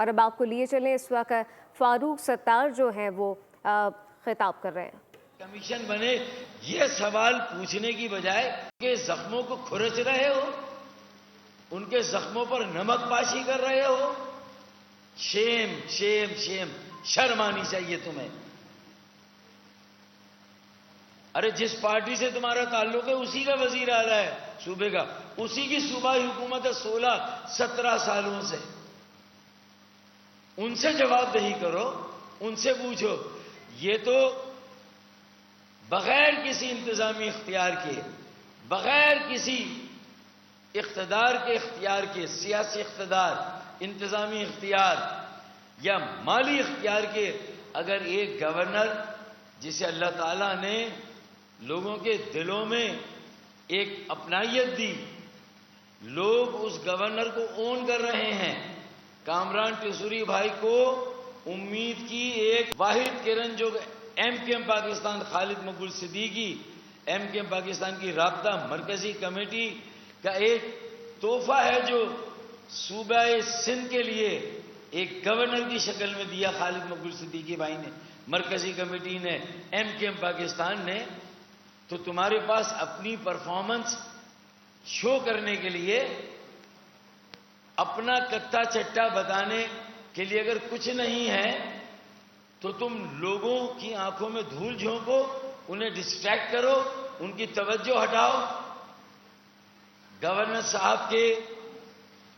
اور اب آپ کو لیے چلیں، اس وقت فاروق ستار جو ہیں وہ خطاب کر رہے ہیں۔ کمیشن بنے یہ سوال پوچھنے کی بجائے کہ زخموں کو کھرچ رہے ہو، ان کے زخموں پر نمک پاشی کر رہے ہو، شیم شیم شیم، شرم آنی چاہیے تمہیں۔ ارے جس پارٹی سے تمہارا تعلق ہے اسی کا وزیر اعلیٰ ہے صوبے کا، اسی کی صوبائی حکومت ہے 16-17 سالوں سے۔ ان سے جواب دہی کرو، ان سے پوچھو۔ یہ تو بغیر کسی انتظامی اختیار کے، بغیر کسی اقتدار کے اختیار کے، سیاسی اقتدار، انتظامی اختیار یا مالی اختیار کے، اگر ایک گورنر جسے اللہ تعالیٰ نے لوگوں کے دلوں میں ایک اپنائیت دی، لوگ اس گورنر کو اون کر رہے ہیں۔ کامران ٹیسوری بھائی کو امید کی ایک واحد کرن جو ایم کیو ایم پاکستان خالد مقبول صدیقی، ایم کیو ایم پاکستان کی رابطہ مرکزی کمیٹی کا ایک تحفہ ہے جو صوبہ سندھ کے لیے ایک گورنر کی شکل میں دیا خالد مقبول صدیقی بھائی نے، مرکزی کمیٹی نے، ایم کیو ایم پاکستان نے۔ تو تمہارے پاس اپنی پرفارمنس شو کرنے کے لیے، اپنا کتا چٹا بتانے کے لیے اگر کچھ نہیں ہے تو تم لوگوں کی آنکھوں میں دھول جھونکو، انہیں ڈسٹریکٹ کرو، ان کی توجہ ہٹاؤ۔ گورنر صاحب کے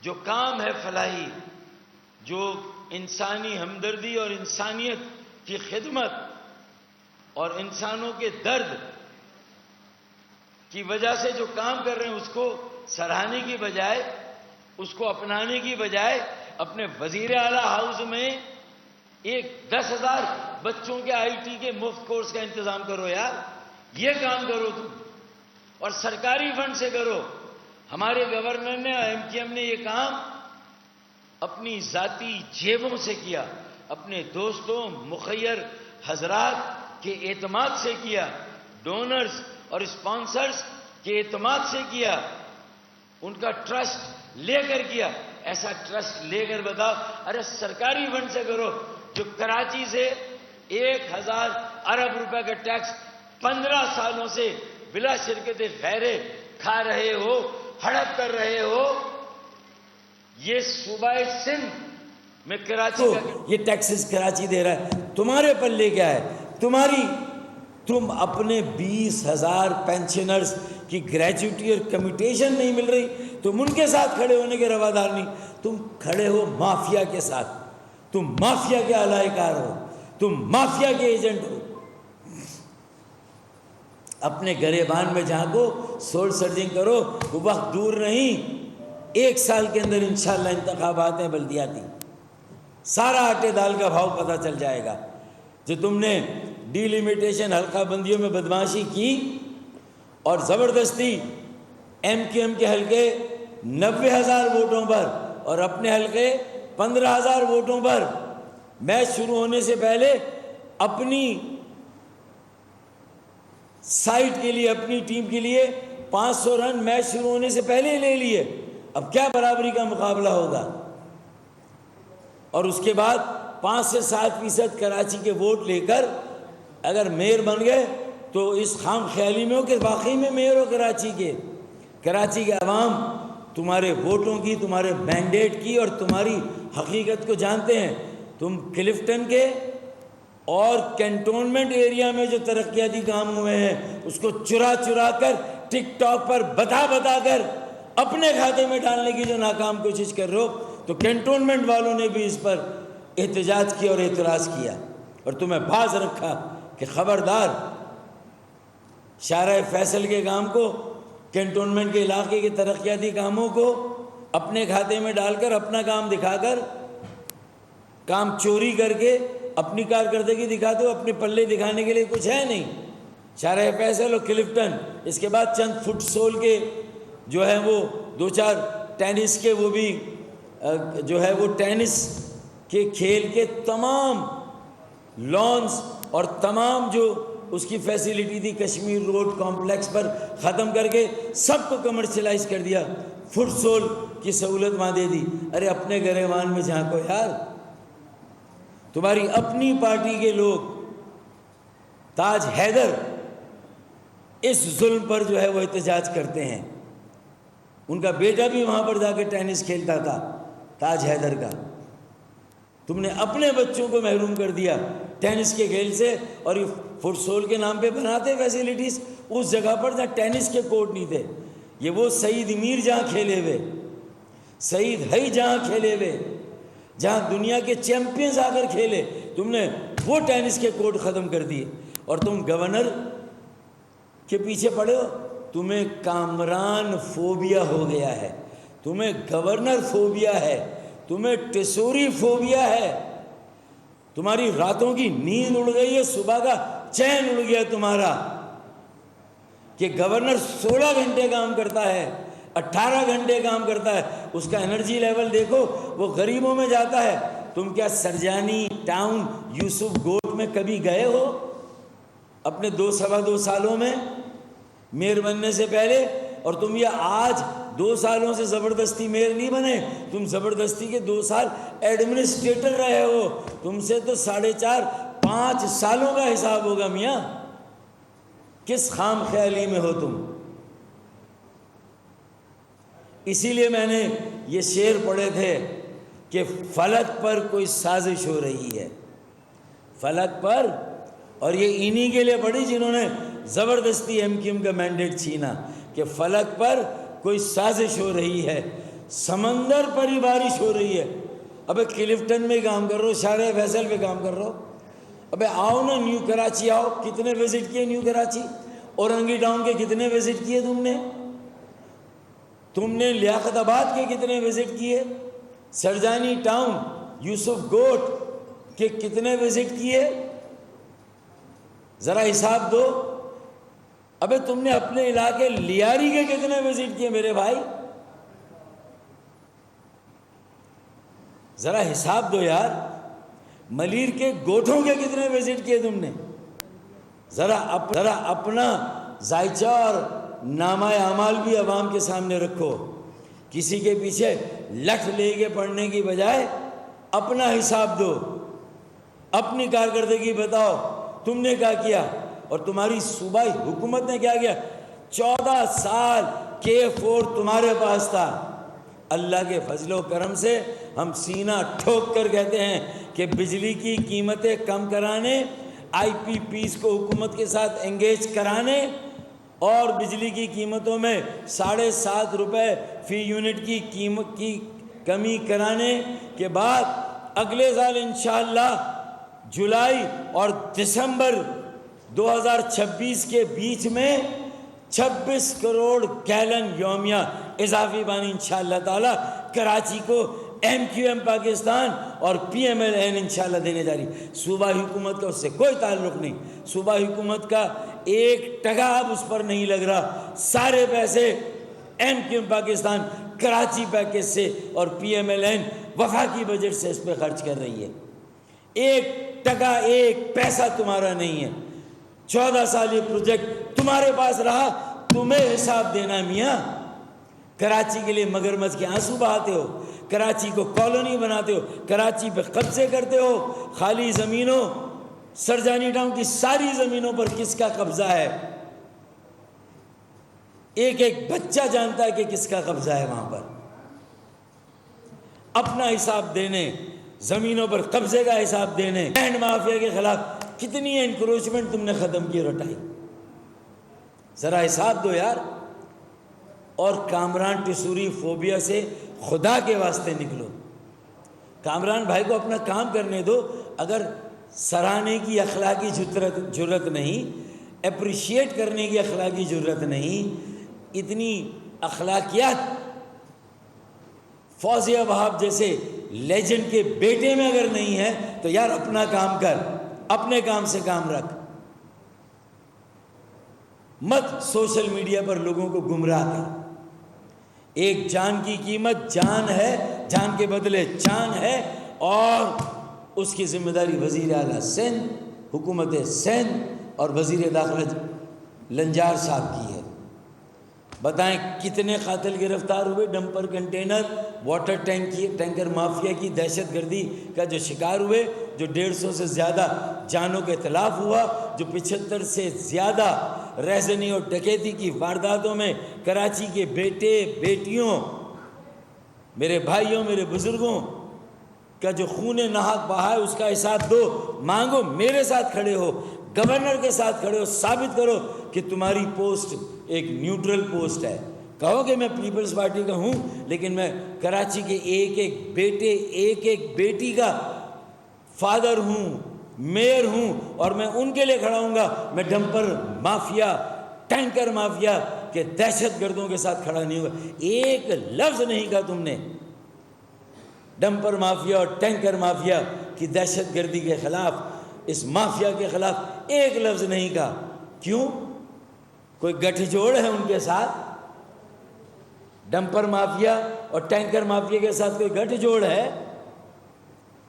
جو کام ہے فلاحی، جو انسانی ہمدردی اور انسانیت کی خدمت اور انسانوں کے درد کی وجہ سے جو کام کر رہے ہیں، اس کو سراہنے کی بجائے، اس کو اپنانے کی بجائے، اپنے وزیر اعلیٰ ہاؤس میں ایک 10,000 بچوں کے آئی ٹی کے مفت کورس کا انتظام کرو یار، یہ کام کرو تم، اور سرکاری فنڈ سے کرو۔ ہمارے گورنر نے، ایم کیو ایم نے یہ کام اپنی ذاتی جیبوں سے کیا، اپنے دوستوں مخیر حضرات کے اعتماد سے کیا، ڈونرز اور اسپانسرز کے اعتماد سے کیا، ان کا ٹرسٹ لے کر کیا۔ ایسا ٹرسٹ لے کر بتاؤ، ارے سرکاری فنڈ سے کرو۔ جو کراچی سے 1,000 ارب روپے کا ٹیکس 15 سالوں سے بلا شرکت خیرے کھا رہے ہو، ہڑپ کر رہے ہو، یہ صوبہ سندھ میں کراچی کا یہ ٹیکسز کراچی دے رہا ہے، تمہارے پلے کیا ہے؟ تم اپنے 20,000 پینشنرز کی گریجوٹی اور کمیٹیشن نہیں مل رہی، تم ان کے ساتھ کھڑے ہونے کے روادار نہیں، تم کھڑے ہو مافیا کے ساتھ، تم مافیا کے اعلی کار ہو، تم مافیا کے ایجنٹ ہو۔ اپنے گریبان میں جھانکو، سول سرچنگ کرو، وہ وقت دور نہیں، 1 سال کے اندر انشاءاللہ انتخابات ہیں بلدیاتی، سارا آٹے دال کا بھاؤ پتہ چل جائے گا۔ جو تم نے ڈی لیمیٹیشن حلقہ بندیوں میں بدماشی کی اور زبردستی ایم کیو ایم کے حلقے 90,000 ووٹوں پر اور اپنے حلقے 15,000 ووٹوں پر، میچ شروع ہونے سے پہلے اپنی سائٹ کے لیے، اپنی ٹیم کے لیے 500 رن میچ شروع ہونے سے پہلے لے لیے، اب کیا برابری کا مقابلہ ہوگا؟ اور اس کے بعد 5 سے 7% کراچی کے ووٹ لے کر اگر میئر بن گئے تو اس خام خیالی میں ہو کہ واقعی میں میئر ہو کراچی کے عوام تمہارے ووٹوں کی، تمہارے مینڈیٹ کی اور تمہاری حقیقت کو جانتے ہیں۔ تم کلفٹن کے اور کینٹونمنٹ ایریا میں جو ترقیاتی کام ہوئے ہیں اس کو چرا کر ٹک ٹاک پر بتا کر اپنے کھاتے میں ڈالنے کی جو ناکام کوشش کر رہے ہو، تو کینٹونمنٹ والوں نے بھی اس پر احتجاج کیا اور اعتراض کیا اور تمہیں باز رکھا کہ خبردار، شارع فیصل کے کام کو، کینٹونمنٹ کے علاقے کے ترقیاتی کاموں کو اپنے کھاتے میں ڈال کر، اپنا کام دکھا کر، کام چوری کر کے اپنی کارکردگی دکھاتے ہو، اپنے پلے دکھانے کے لیے کچھ ہے نہیں۔ شارع فیصل اور کلفٹن، اس کے بعد چند فٹ سول کے جو ہے وہ 2-4 ٹینس کے، وہ بھی جو ہے وہ ٹینس کے کھیل کے تمام لانز اور تمام جو اس کی فیسیلیٹی تھی کشمیر روڈ کمپلیکس پر ختم کر کے سب کو کمرشلائز کر دیا، فٹ سول کی سہولت وہاں دے دی۔ ارے اپنے گریبان میں جھانکو یار، تمہاری اپنی پارٹی کے لوگ تاج حیدر اس ظلم پر جو ہے وہ احتجاج کرتے ہیں. ان کا بیٹا بھی وہاں پر جا کے ٹینس کھیلتا تھا, تاج حیدر کا. تم نے اپنے بچوں کو محروم کر دیا ٹینس کے کھیل سے, اور یہ فٹ سول کے نام پہ بناتے فیسیلیٹیز اس جگہ پر جہاں ٹینس کے کورٹ نہیں تھے. یہ وہ سعید میر جہاں کھیلے ہوئے, سعید ہئی جہاں کھیلے ہوئے, جہاں دنیا کے چیمپئنز آ کر کھیلے, تم نے وہ ٹینس کے کورٹ ختم کر دیے. اور تم گورنر کے پیچھے پڑے ہو. تمہیں کامران فوبیا ہو گیا ہے, تمہیں گورنر فوبیا ہے, تمہیں ٹیسوری فوبیا ہے. تمہاری راتوں کی نیند اڑ گئی ہے, صبح کا چین اڑ گیا تمہارا, کہ گورنر 16 گھنٹے کام کرتا ہے, 18 گھنٹے کام کرتا ہے, اس کا انرجی لیول دیکھو, وہ غریبوں میں جاتا ہے. تم کیا سرجانی ٹاؤن یوسف گوٹ میں کبھی گئے ہو اپنے 2 سالوں میں میئر بننے سے پہلے؟ اور تم یہ آج 2 سالوں سے زبردستی میئر نہیں بنے, تم زبردستی کے 2 سال ایڈمنسٹریٹر رہے ہو. تم سے تو 4.5-5 سالوں کا حساب ہوگا میاں. کس خام خیالی میں ہو تم؟ اسی لیے میں نے یہ شعر پڑھے تھے کہ فلک پر کوئی سازش ہو رہی ہے, فلک پر. اور یہ انہی کے لیے پڑھی جنہوں نے زبردستی ایم کیو ایم کا مینڈیٹ چھینا, کہ فلک پر کوئی سازش ہو رہی ہے, سمندر پر ہی بارش ہو رہی ہے. ابے کلفٹن میں کام کر رہا ہو, شارع فیصل پہ کام کر رہا ہو, ابے آؤ نا نیو کراچی آؤ. کتنے وزٹ کیے نیو کراچی؟ اورنگی ٹاؤن کے کتنے وزٹ کیے تم نے لیاقت آباد کے کتنے وزٹ کیے؟ سرجانی ٹاؤن یوسف گوٹ کے کتنے وزٹ کیے؟ ذرا حساب دو. ابے تم نے اپنے علاقے لیاری کے کتنے وزٹ کیے میرے بھائی؟ ذرا حساب دو یار. ملیر کے گوٹھوں کے کتنے وزٹ کیے تم نے؟ ذرا اپنا ذائچہ اور نامہ اعمال بھی عوام کے سامنے رکھو. کسی کے پیچھے لٹھ لے کے پڑھنے کی بجائے اپنا حساب دو, اپنی کارکردگی بتاؤ. تم نے کیا کیا اور تمہاری صوبائی حکومت نے کیا کیا؟ 14 سال K4 تمہارے پاس تھا. اللہ کے فضل و کرم سے ہم سینہ ٹھوک کر کہتے ہیں کہ بجلی کی قیمتیں کم کرانے, IPPs کو حکومت کے ساتھ انگیج کرانے, اور بجلی کی قیمتوں میں 7.5 روپے فی یونٹ کی قیمت کی کمی کرانے کے بعد اگلے سال انشاءاللہ جولائی اور دسمبر 2026 کے بیچ میں 26 کروڑ گیلن یومیہ اضافی پانی انشاءاللہ تعالی کراچی کو MQM پاکستان اور PMLN انشاءاللہ دینے جا رہی. صوبائی حکومت کا اس سے کوئی تعلق نہیں. صوبائی حکومت کا 1 ٹکا اب اس پر نہیں لگ رہا. سارے پیسے MQM پاکستان کراچی پیکیج سے اور PMLN وفاقی بجٹ سے اس پہ خرچ کر رہی ہے. 1 ٹکا 1 پیسہ تمہارا نہیں ہے. 14 سال یہ پروجیکٹ تمہارے پاس رہا, تمہیں حساب دینا میاں. کراچی کے لیے مگرمچھ کے آنسو بہاتے ہو, کراچی کو کالونی بناتے ہو, کراچی پہ قبضے کرتے ہو. خالی زمینوں, سرجانی ٹاؤن کی ساری زمینوں پر کس کا قبضہ ہے؟ ایک بچہ جانتا ہے کہ کس کا قبضہ ہے وہاں پر. اپنا حساب دینے, زمینوں پر قبضے کا حساب دینے. لینڈ مافیا کے خلاف کتنی انکروچمنٹ تم نے ختم کی رٹائی, ذرا حساب دو یار. اور کامران ٹیسوری فوبیا سے خدا کے واسطے نکلو. کامران بھائی کو اپنا کام کرنے دو. اگر سراہنے کی اخلاقی جرت نہیں, اپریشیٹ کرنے کی اخلاقی جرت نہیں, اتنی اخلاقیات فوزیہ وہاب جیسے لیجنڈ کے بیٹے میں اگر نہیں ہے تو یار اپنا کام کر, اپنے کام سے کام رکھ. مت سوشل میڈیا پر لوگوں کو گمراہ کر. ایک جان کی قیمت جان ہے, جان کے بدلے جان ہے, اور اس کی ذمہ داری وزیر اعلیٰ سندھ, حکومت سندھ اور وزیر داخلہ لنجار صاحب کی ہے. بتائیں کتنے قاتل گرفتار ہوئے, dumper container water tanker mafia کی دہشت گردی کا جو شکار ہوئے, جو 150 سے زیادہ جانوں کے اطلاف ہوا، جو 75 سے زیادہ رہزنی اور ڈکیتی کی وارداتوں میں کراچی کے بیٹے بیٹیوں، میرے بھائیوں، میرے بزرگوں کا جو خون ناحق بہا ہے اس کا حساب دو، مانگو، میرے ساتھ کھڑے ہو، گورنر کے ساتھ کھڑے ہو، ثابت کرو کہ تمہاری پوسٹ ایک نیوٹرل پوسٹ ہے۔ کہو کہ میں پیپلز پارٹی کا ہوں، لیکن میں کراچی کے ایک ایک بیٹے، ایک ایک بیٹی کا فادر ہوں، میئر ہوں، اور میں ان کے لیے کھڑا ہوں گا۔ میں ڈمپر مافیا، ٹینکر مافیا کے دہشت گردوں کے ساتھ کھڑا نہیں ہوگا۔ ایک لفظ نہیں کہا تم نے ڈمپر مافیا اور ٹینکر مافیا کی دہشت گردی کے خلاف، اس مافیا کے خلاف ایک لفظ نہیں کہا۔ کیوں؟ کوئی گٹھ جوڑ ہے ان کے ساتھ؟ ڈمپر مافیا اور ٹینکر مافیا کے ساتھ کوئی گٹھ جوڑ ہے؟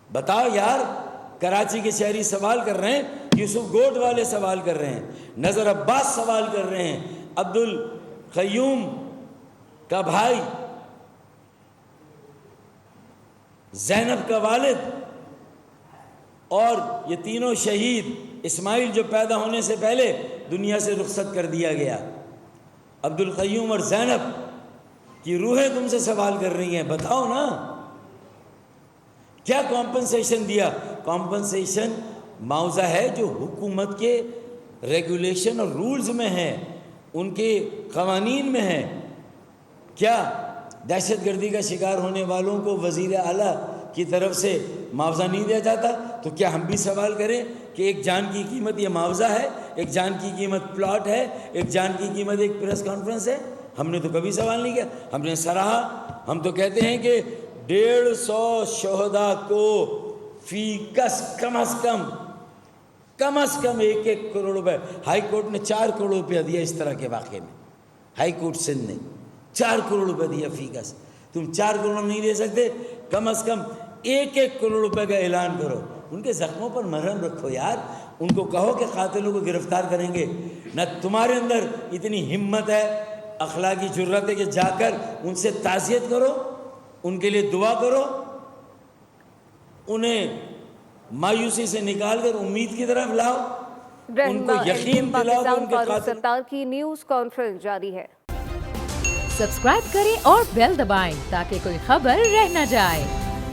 بتاؤ یار۔ کراچی کے شہری سوال کر رہے ہیں، یوسف گوڈ والے سوال کر رہے ہیں، نذر عباس سوال کر رہے ہیں، عبد القیوم کا بھائی، زینب کا والد، اور یہ تینوں شہید، اسماعیل جو پیدا ہونے سے پہلے دنیا سے رخصت کر دیا گیا، عبد القیوم اور زینب کی روحیں تم سے سوال کر رہی ہیں۔ بتاؤ نا کیا کمپنسیشن دیا؟ کمپنسیشن معاوضہ ہے جو حکومت کے ریگولیشن اور رولز میں ہے، ان کے قوانین میں ہے۔ کیا دہشت گردی کا شکار ہونے والوں کو وزیر اعلیٰ کی طرف سے معاوضہ نہیں دیا جاتا؟ تو کیا ہم بھی سوال کریں کہ ایک جان کی قیمت یہ معاوضہ ہے، ایک جان کی قیمت پلاٹ ہے، ایک جان کی قیمت ایک پریس کانفرنس ہے؟ ہم نے تو کبھی سوال نہیں کیا، ہم نے سراہا۔ ہم تو کہتے ہیں کہ 150 شہداء کو فی کس کم از کم 1 کروڑ روپے، ہائی کورٹ نے 4 کروڑ روپیہ دیا اس طرح کے واقعے میں، ہائی کورٹ سندھ نے 4 کروڑ روپے دیا فی کس۔ تم 4 کروڑ نہیں دے سکتے، کم از کم 1 کروڑ روپے کا اعلان کرو۔ ان کے زخموں پر مرہم رکھو یار، ان کو کہو کہ قاتلوں کو گرفتار کریں گے۔ نہ تمہارے اندر اتنی ہمت ہے، اخلاقی جرات ہے کہ جا کر ان سے تعزیت کرو، ان کے لیے دعا کرو، انہیں مایوسی سے نکال کر امید کی طرف لاؤ، ان کو یقین دلاؤ کہ ان کے فاروق ستار کی نیوز کانفرنس جاری ہے۔ سبسکرائب کریں اور بیل دبائیں تاکہ کوئی خبر رہ نہ جائے۔